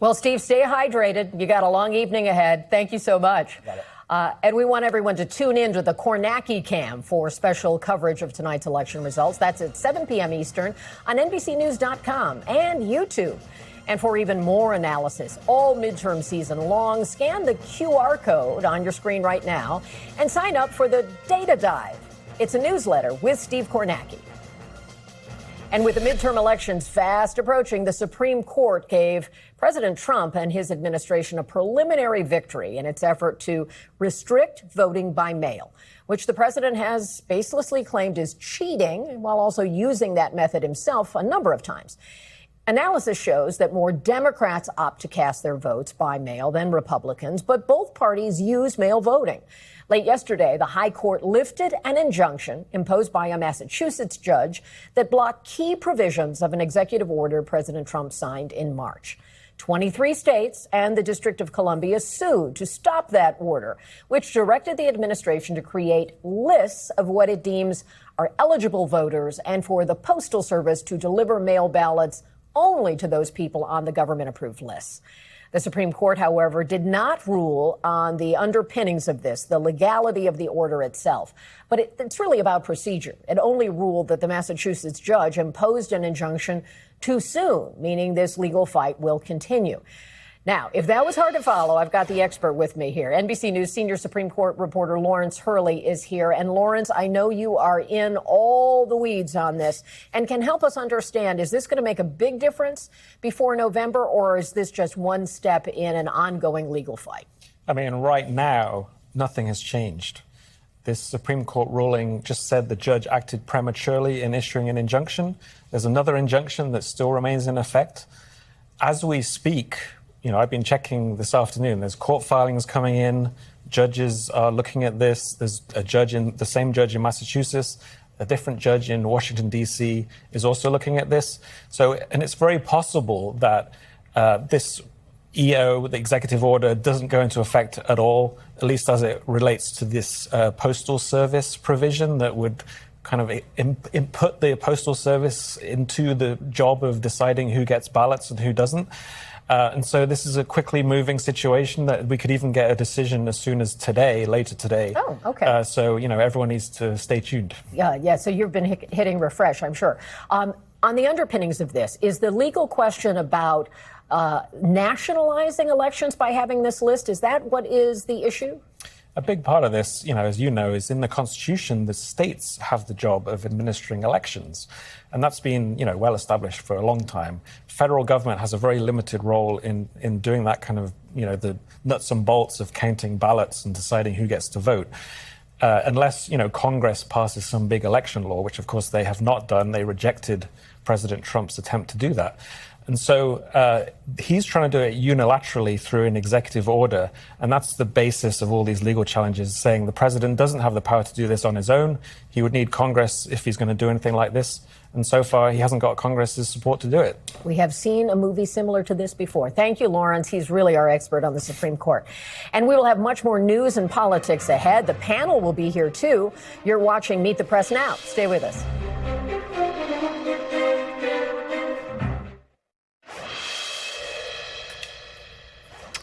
A: Well, Steve, stay hydrated. You got a long evening ahead. Thank you so much. And we want everyone to tune in to the Kornacki Cam for special coverage of tonight's election results. That's at 7 p.m. Eastern on NBCNews.com and YouTube. And for even more analysis, all midterm season long, scan the QR code on your screen right now and sign up for the Data Dive. It's a newsletter with Steve Kornacki. And with the midterm elections fast approaching, the Supreme Court gave President Trump and his administration a preliminary victory in its effort to restrict voting by mail, which the president has baselessly claimed is cheating, while also using that method himself a number of times. Analysis shows that more Democrats opt to cast their votes by mail than Republicans, but both parties use mail voting. Late yesterday, the High Court lifted an injunction imposed by a Massachusetts judge that blocked key provisions of an executive order President Trump signed in March. 23 states and the District of Columbia sued to stop that order, which directed the administration to create lists of what it deems are eligible voters and for the Postal Service to deliver mail ballots only to those people on the government-approved lists. The Supreme Court, however, did not rule on the underpinnings of this, the legality of the order itself. But it's really about procedure. It only ruled that the Massachusetts judge imposed an injunction too soon, meaning this legal fight will continue. Now, if that was hard to follow, I've got the expert with me here. NBC News senior Supreme Court reporter Lawrence Hurley is here. And Lawrence, I know you are in all the weeds on this and can help us understand, is this going to make a big difference before November, or is this just one step in an ongoing legal fight?
T: I mean, right now, nothing has changed. This Supreme Court ruling just said the judge acted prematurely in issuing an injunction. There's another injunction that still remains in effect. As we speak, I've been checking this afternoon. There's court filings coming in. Judges are looking at this. There's the same judge in Massachusetts. A different judge in Washington, D.C. is also looking at this. And it's very possible that this EO, the executive order, doesn't go into effect at all, at least as it relates to this postal service provision that would kind of input the postal service into the job of deciding who gets ballots and who doesn't. And so this is a quickly moving situation that we could even get a decision as soon as today, later today.
A: Oh, okay.
T: So, everyone needs to stay tuned.
A: Yeah. So you've been hitting refresh, I'm sure. On the underpinnings of this, is the legal question about nationalizing elections by having this list? Is that what is the issue?
T: A big part of this, as you know, is in the Constitution, the states have the job of administering elections. And that's been, well established for a long time. Federal government has a very limited role in doing that kind of, the nuts and bolts of counting ballots and deciding who gets to vote. Unless, Congress passes some big election law, which of course they have not done. They rejected President Trump's attempt to do that. And so he's trying to do it unilaterally through an executive order. And that's the basis of all these legal challenges, saying the president doesn't have the power to do this on his own. He would need Congress if he's going to do anything like this. And so far, he hasn't got Congress's support to do it.
A: We have seen a movie similar to this before. Thank you, Lawrence. He's really our expert on the Supreme Court. And we will have much more news and politics ahead. The panel will be here, too. You're watching Meet the Press Now. Stay with us.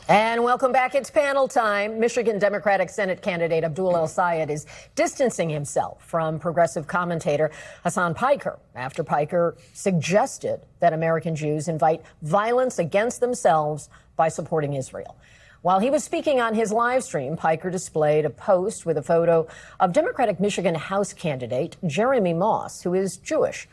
A: And welcome back. It's panel time. Michigan Democratic Senate candidate Abdul El-Sayed is distancing himself from progressive commentator Hassan Piker after Piker suggested that American Jews invite violence against themselves by supporting Israel. While he was speaking on his live stream, Piker displayed a post with a photo of Democratic Michigan House candidate Jeremy Moss, who is Jewish.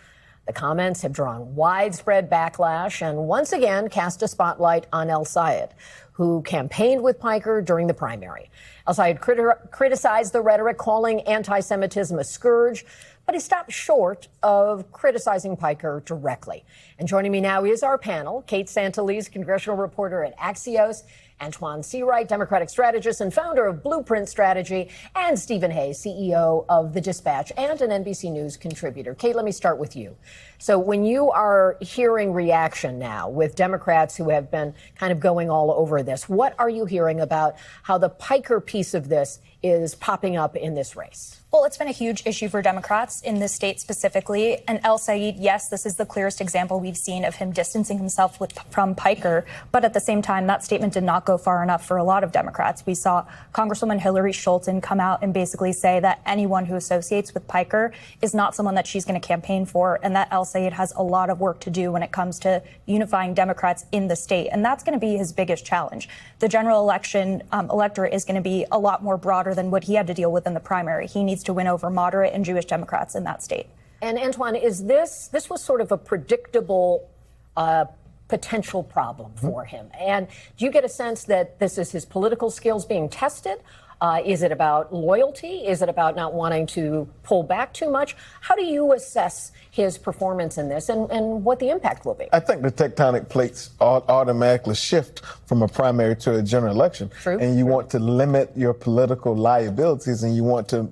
A: The comments have drawn widespread backlash and once again cast a spotlight on El-Sayed, who campaigned with Piker during the primary. El-Sayed criticized the rhetoric, calling anti-Semitism a scourge, but he stopped short of criticizing Piker directly. And joining me now is our panel, Kate Santeliz, congressional reporter at Axios, Antoine Seawright, Democratic strategist and founder of Blueprint Strategy, and Stephen Hayes, CEO of The Dispatch and an NBC News contributor. Kate, let me start with you. So when you are hearing reaction now with Democrats who have been kind of going all over this, what are you hearing about how the Piker piece of this is popping up in this race?
U: Well, it's been a huge issue for Democrats in this state specifically. And El-Sayed, yes, this is the clearest example we've seen of him distancing himself from Piker. But at the same time, that statement did not go far enough for a lot of Democrats. We saw Congresswoman Hillary Scholten come out and basically say that anyone who associates with Piker is not someone that she's going to campaign for, and that El-Sayed has a lot of work to do when it comes to unifying Democrats in the state. And that's going to be his biggest challenge. The general election electorate is going to be a lot more broader than what he had to deal with in the primary. He needs to win over moderate and Jewish Democrats in that state.
A: And Antoine, is this was sort of a predictable potential problem for him? And do you get a sense that this is his political skills being tested? Is it about loyalty? Is it about not wanting to pull back too much? How do you assess his performance in this and what the impact will be?
V: I think the tectonic plates automatically shift from a primary to a general election.
A: True.
V: And you want to limit your political liabilities, and you want to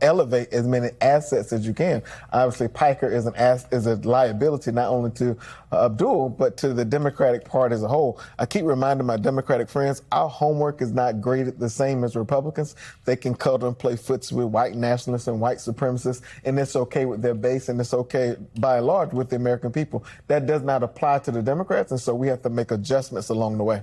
V: elevate as many assets as you can. Obviously, Piker is a liability not only to Abdul, but to the Democratic Party as a whole. I keep reminding my Democratic friends, our homework is not graded the same as Republicans. They can cuddle and play footsie with white nationalists and white supremacists, and it's okay with their base, and it's okay, by and large, with the American people. That does not apply to the Democrats, and so we have to make adjustments along the way.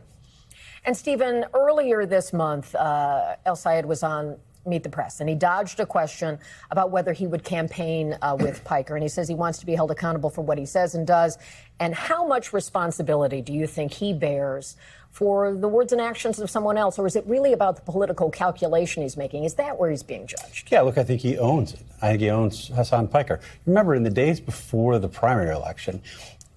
A: And Stephen, earlier this month, El-Sayed was on Meet the Press, and he dodged a question about whether he would campaign with Piker. And he says he wants to be held accountable for what he says and does. And how much responsibility do you think he bears for the words and actions of someone else? Or is it really about the political calculation he's making? Is that where he's being judged?
W: Yeah, look, I think he owns it. I think he owns Hassan Piker. Remember, in the days before the primary election,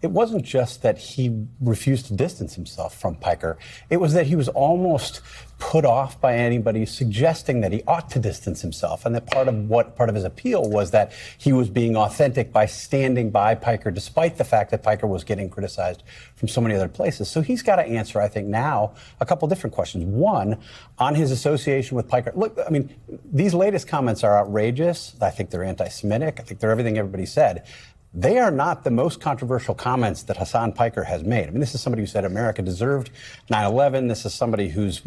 D: it wasn't just that he refused to distance himself from Piker. It was that he was almost put off by anybody suggesting that he ought to distance himself. And that part of his appeal was that he was being authentic by standing by Piker, despite the fact that Piker was getting criticized from so many other places. So he's got to answer, I think, now a couple different questions. One, on his association with Piker. Look, I mean, these latest comments are outrageous. I think they're anti-Semitic. I think they're everything everybody said. They are not the most controversial comments that Hassan Piker has made. I mean, this is somebody who said America deserved 9/11. This is somebody who's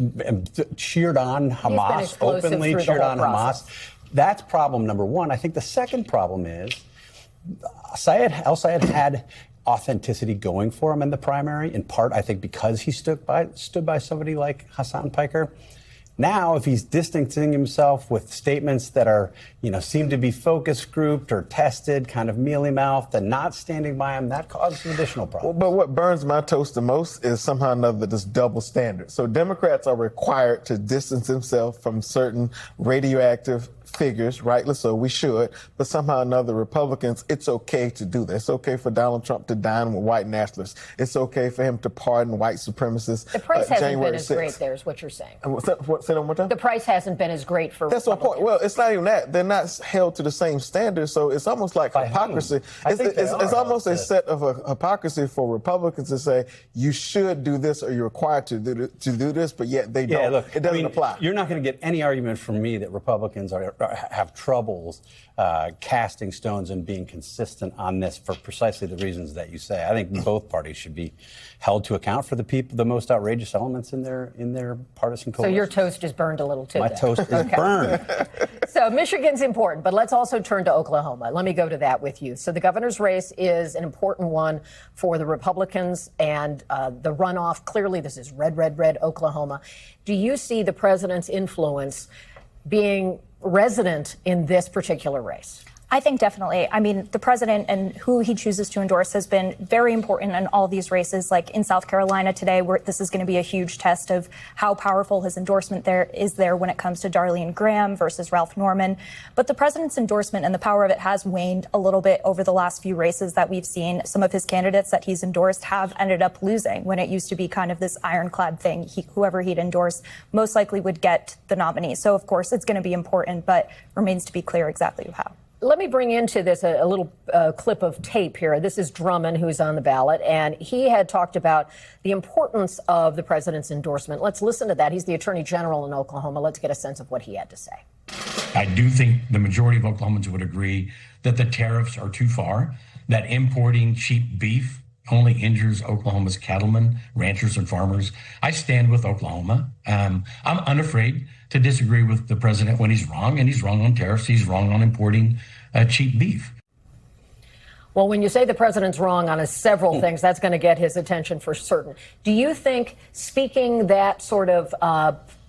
D: cheered on Hamas, openly cheered on Hamas. That's problem number one. I think the second problem is al-Sayed had authenticity going for him in the primary, in part, I think, because he stood by somebody like Hassan Piker. Now, if he's distancing himself with statements that are, seem to be focus grouped or tested, kind of mealy-mouthed, and not standing by him, that causes additional problems.
V: But what burns my toast the most is somehow or another this double standard. So Democrats are required to distance themselves from certain radioactive figures, rightly so, we should, but somehow or another Republicans, it's okay to do that. It's okay for Donald Trump to dine with white nationalists. It's okay for him to pardon white supremacists.
A: The price hasn't been as great there, is what you're saying.
V: Say that one more time?
A: The price hasn't been as great for
V: That's my point. Well, it's not even that. They're not held to the same standard, so it's almost like hypocrisy. It's almost a set of a hypocrisy for Republicans to say, you should do this or you're required to do this, but yet they don't.
D: Look,
V: it doesn't apply.
D: You're not going to get any argument from me that Republicans have troubles casting stones and being consistent on this for precisely the reasons that you say. I think both parties should be held to account for the most outrageous elements in their partisan coalition.
A: So your toast is burned a little too.
D: My toast is burned.
A: So Michigan's important, but let's also turn to Oklahoma. Let me go to that with you. So the governor's race is an important one for the Republicans, and the runoff, clearly this is red Oklahoma. Do you see the president's influence being resident in this particular race?
U: I think definitely. I mean, the president and who he chooses to endorse has been very important in all these races, like in South Carolina today, where this is going to be a huge test of how powerful his endorsement is there when it comes to Darlene Graham versus Ralph Norman. But the president's endorsement and the power of it has waned a little bit over the last few races that we've seen. Some of his candidates that he's endorsed have ended up losing when it used to be kind of this ironclad thing. Whoever he'd endorse most likely would get the nominee. So, of course, it's going to be important, but remains to be clear exactly how.
A: Let me bring into this a little clip of tape here. This is Drummond, who's on the ballot, and he had talked about the importance of the president's endorsement. Let's listen to that. He's the attorney general in Oklahoma. Let's get a sense of what he had to say.
E: I do think the majority of Oklahomans would agree that the tariffs are too far, that importing cheap beef only injures Oklahoma's cattlemen, ranchers, and farmers. I stand with Oklahoma. I'm unafraid to disagree with the president when he's wrong, and he's wrong on tariffs. He's wrong on importing cheap beef.
A: Well, when you say the president's wrong on several things, that's going to get his attention for certain. Do you think speaking that sort of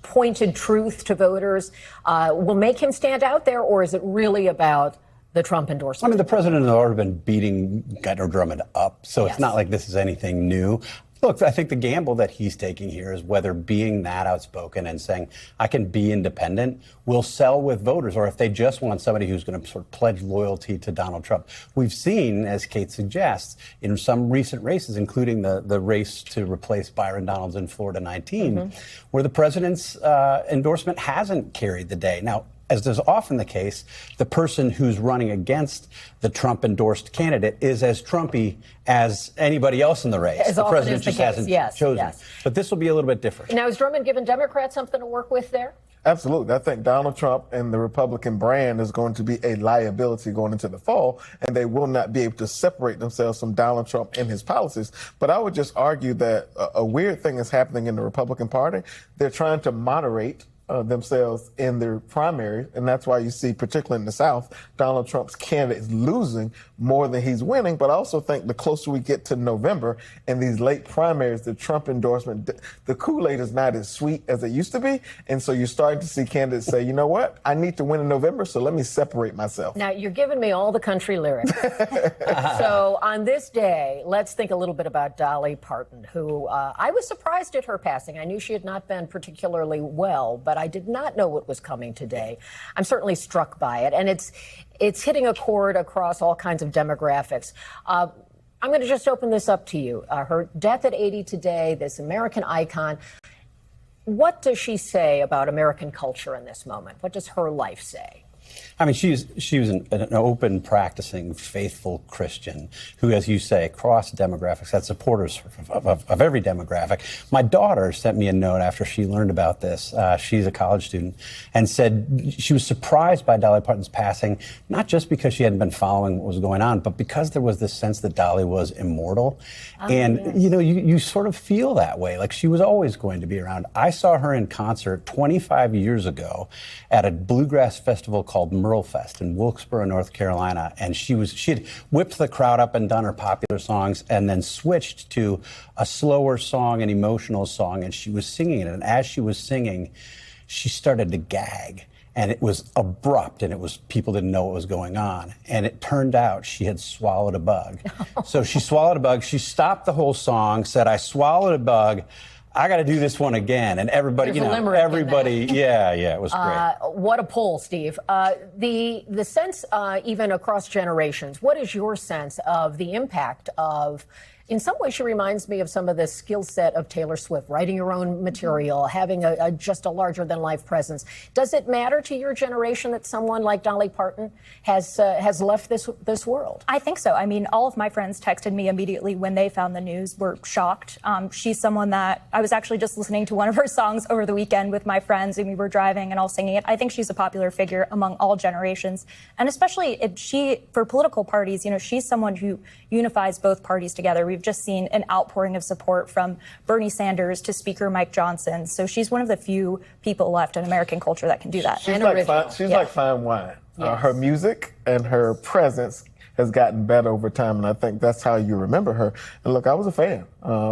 A: pointed truth to voters will make him stand out there, or is it really about the Trump endorsement?
D: I mean, the president has already been beating Drummond up, so It's not like this is anything new. Look, I think the gamble that he's taking here is whether being that outspoken and saying, I can be independent, will sell with voters, or if they just want somebody who's going to sort of pledge loyalty to Donald Trump. We've seen, as Kate suggests, in some recent races, including the race to replace Byron Donalds in Florida 19, where the president's endorsement hasn't carried the day. Now, as is often the case, the person who's running against the Trump-endorsed candidate is as Trumpy as anybody else in the race.
A: As
D: the
A: often
D: president
A: is the
D: just
A: case.
D: hasn't
A: Yes,
D: chosen.
A: yes.
D: But this will be a little bit different.
A: Now, is Drummond giving Democrats something to work with there?
V: Absolutely. I think Donald Trump and the Republican brand is going to be a liability going into the fall, and they will not be able to separate themselves from Donald Trump and his policies. But I would just argue that a weird thing is happening in the Republican Party. They're trying to moderate themselves in their primary, and that's why you see, particularly in the South, Donald Trump's candidate is losing more than he's winning. But I also think the closer we get to November and these late primaries, the Trump endorsement, the Kool-Aid is not as sweet as it used to be, and so you're starting to see candidates say, you know what, I need to win in November, so let me separate myself.
A: Now, you're giving me all the country lyrics. So on this day, let's think a little bit about Dolly Parton, who I was surprised at her passing. I knew she had not been particularly well, but I did not know what was coming today. I'm certainly struck by it, and it's hitting a chord across all kinds of demographics. I'm going to just open this up to you. Her death at 80 today, this American icon. What does she say about American culture in this moment? What does her life say?
D: I mean, she was an open, practicing, faithful Christian who, as you say, crossed demographics, had supporters of every demographic. My daughter sent me a note after she learned about this. She's a college student, and said she was surprised by Dolly Parton's passing, not just because she hadn't been following what was going on, but because there was this sense that Dolly was immortal. And, you know, you sort of feel that way, like she was always going to be around. I saw her in concert 25 years ago at a bluegrass festival called Merle Fest in Wilkesboro, North Carolina, and she had whipped the crowd up and done her popular songs and then switched to a slower song, an emotional song, and she was singing it. And as she was singing, she started to gag, and it was abrupt, and it was, people didn't know what was going on. And it turned out she had swallowed a bug. So she swallowed a bug. She stopped the whole song, said, "I swallowed a bug. I got to do this one again." And everybody,
A: There's
D: it was great.
A: What a poll, Steve. The sense, even across generations, what is your sense of the impact of, in some ways, she reminds me of some of the skill set of Taylor Swift, writing your own material, having just a larger than life presence. Does it matter to your generation that someone like Dolly Parton has left this world?
U: I think so. I mean, all of my friends texted me immediately when they found the news, were shocked. She's someone that I was actually just listening to one of her songs over the weekend with my friends, and we were driving and all singing it. I think she's a popular figure among all generations, and especially for political parties, you know, she's someone who unifies both parties together. We've just seen an outpouring of support from Bernie Sanders to Speaker Mike Johnson. So she's one of the few people left in American culture that can do that.
V: She's like fine wine.
A: Yes.
V: Her music and her presence has gotten better over time, and I think that's how you remember her. And look, I was a fan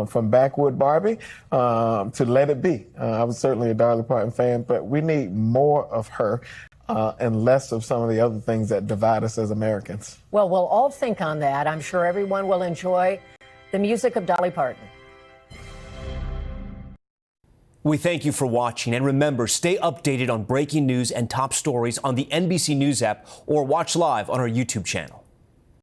V: from Backwood Barbie to Let It Be. I was certainly a Dolly Parton fan, but we need more of her and less of some of the other things that divide us as Americans.
A: Well, we'll all think on that. I'm sure everyone will enjoy the music of Dolly Parton.
B: We thank you for watching, and remember, stay updated on breaking news and top stories on the NBC News app or watch live on our YouTube channel.